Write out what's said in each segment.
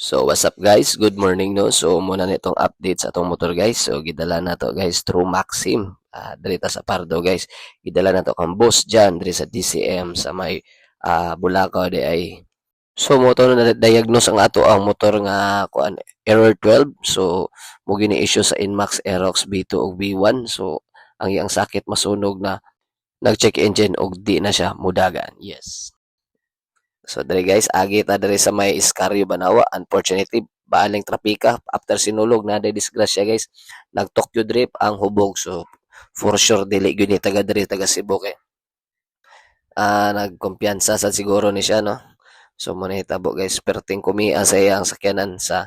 So what's up guys? Good morning no. So muna nitong update sa atong motor guys. So gidala na to guys through Maxim. Diri ta sa Pardo guys. Gidala na to kang boss dyan diri sa DCM sa may Bulacau di ay. So motor na diagnose ang ato ang motor nga kuan error 12. So mo gini issue sa Inmax Aerox B2 ug B1. So ang iyang sakit masunog na nag-check engine og di na siya mudagan. Yes. So dere guys, agi ta dere sa may Iscario Banawa. Unfortunately, baaling trapika after sinulog na day disgrasya guys. Nag Tokyo Drift ang hubog. So for sure dili gyud ni taga dere taga Cebu kay nagkumpiyansa sa siguro ni siya no. So mo nahitabo guys, perting kumia sa iyang sakyanan sa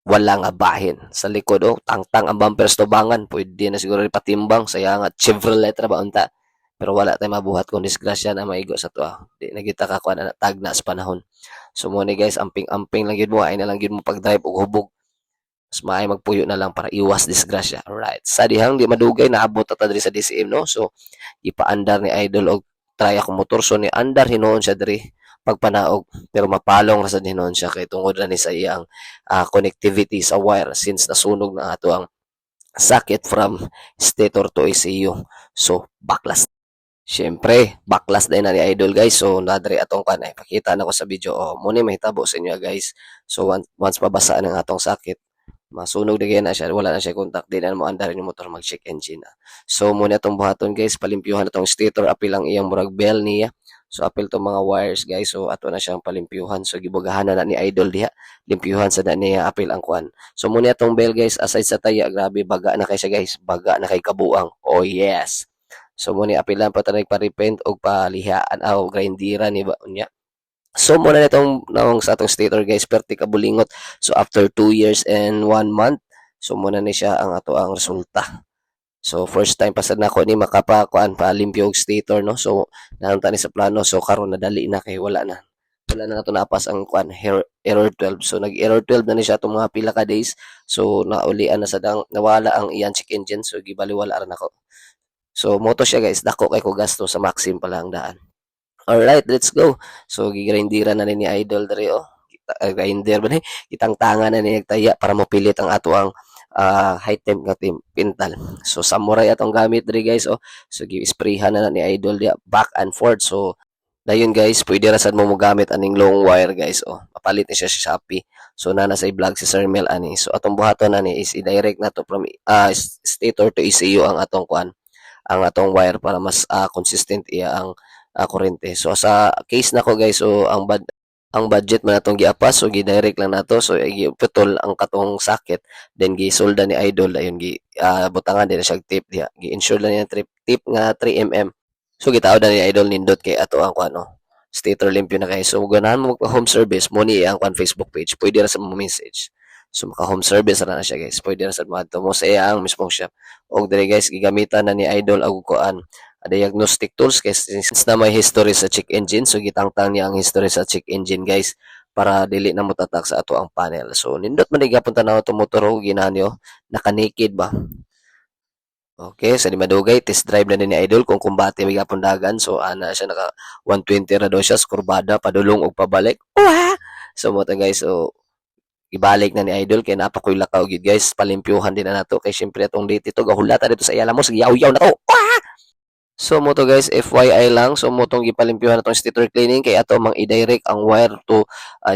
wala nga bahin sa likod tangtang ang bumpers tubangan pwede na siguro ipatimbang sa iyang Chevrolet ra ba unta pero wala tay mabuhat kung disgrasya na maigo sa tuwa di na kita ka kuan na tagna sa panahon so mo ni guys amping-amping lang gyud mo ay na lang gyud mo pag-drive og hubog mas maay magpuyo na lang para iwas disgrasya. Alright, sa dihang di madugay naabot ta diri sa DCM no, so ipaandar ni Idol og try akong motor so ni andar hinuon siya diri pagpanaog pero mapalong ra sad hinuon siya kay tungod ra ni sa iyang connectivity sa wire since nasunog na ato ang socket from stator to ECU. So backlash. Siyempre, backlash din na ni Idol guys. So nadre atong kanay. Pakita na ko sa video. Muna mahitabo sa inyo guys. So once pabasa ng atong sakit, masunog na na siya, wala na siya contact, di na mo andarin yung motor mag-check engine na. So muna itong buhaton guys, palimpyuhan itong stator, apil ang iyang murag bell niya. So apil itong mga wires guys, so ato na siyang palimpyuhan. So gibagahan na ni Idol diha, limpyuhan sa na niya apil ang kwan. So muna itong bell guys, aside sa taya, grabe, baga na kay siya guys, baga na kay kabuang. Oh yes! So muna apilan pa tanay pa-repent o palihaan o grindiran ni ba niya. So muna nitong naong sa atong stator guys perti kabulingot. So after 2 years and 1 month, so muna ni siya ang ato ang resulta. So first time pasad nako ni makapakuan pa limpyo og stator no. So nanunta ni sa plano so karon nadali na kay wala na. Wala na nato napas ang kuan error 12. So nag-error 12 na ni siya tong mga pila ka days. So naulian na sa dang nawala ang iyan check engine so gibaliwala ra nako. So moto siya guys dako kay ko gasto sa Maxim pala ang daan. Alright, let's go. So, gigrindiran na ni Idol diri grinder ba ni? Kitang tanga na ni taya para mapilit ang ato ang high temp nga pintal. So, samurai atong gamit diri guys So, gi-sprayhan na ni Idol dia back and forth. So, dayon guys, pwede ra sad mo gamit aning long wire guys Mapalit ni siya sa Shopee. So, nana sa i-vlog si Sir Mel ani. So, atong buhaton na ni is i-direct na to from stator to ECU ang atong kuan ang atong wire para mas consistent iya ang kurente. So sa case nako guys, so ang budget man natong giapas so gi-direct lang nato so giputol ang katong socket then gisolda ni Idol ayon butangan din siya tip diha gi-insure lang niya tip nga 3 mm. So gitaod na ni Idol nindot kay ato ang kuno stator limpyo na kay so ganahan mo magpa home service mo ni ang kwan Facebook page pwede ra sa mo message. So maka home service na siya guys. Pwede na sa mga mo sa iyang mismong shop. Og dire guys gigamitan na ni Idol og kuan diagnostic tools kasi since na may history sa check engine so gitangtang niya ang history sa check engine guys para dili na mo tatak sa ato ang panel. So nindot man gihapon tanaw to motor og ginanyo naka-naked ba. Okay, sa di madugay test drive na ni Idol kung kumbate may gapon dagan so ana siya naka 120 ra daw siya kurbada padulong og pabalik. So mo guys so ibalik na ni Idol kay napakoy lakaw gid guys palimpyuhan din na nato kay syempre atong date ito gahulata dito sa iyala mo sige yaw-yaw na to. So mo to guys FYI lang so mo tong gipalimpyuhan natong stator cleaning kay ato mang i-direct ang wire to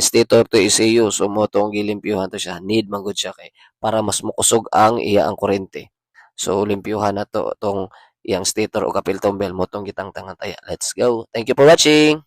stator to ECU so mo tong gilimpyuhan to siya need man gud siya kay para mas mukusog ang iya ang kuryente. So limpyuhan na to tong iyang stator o kapil tombel mo tong gitangtangan taya. Let's go. Thank you for watching.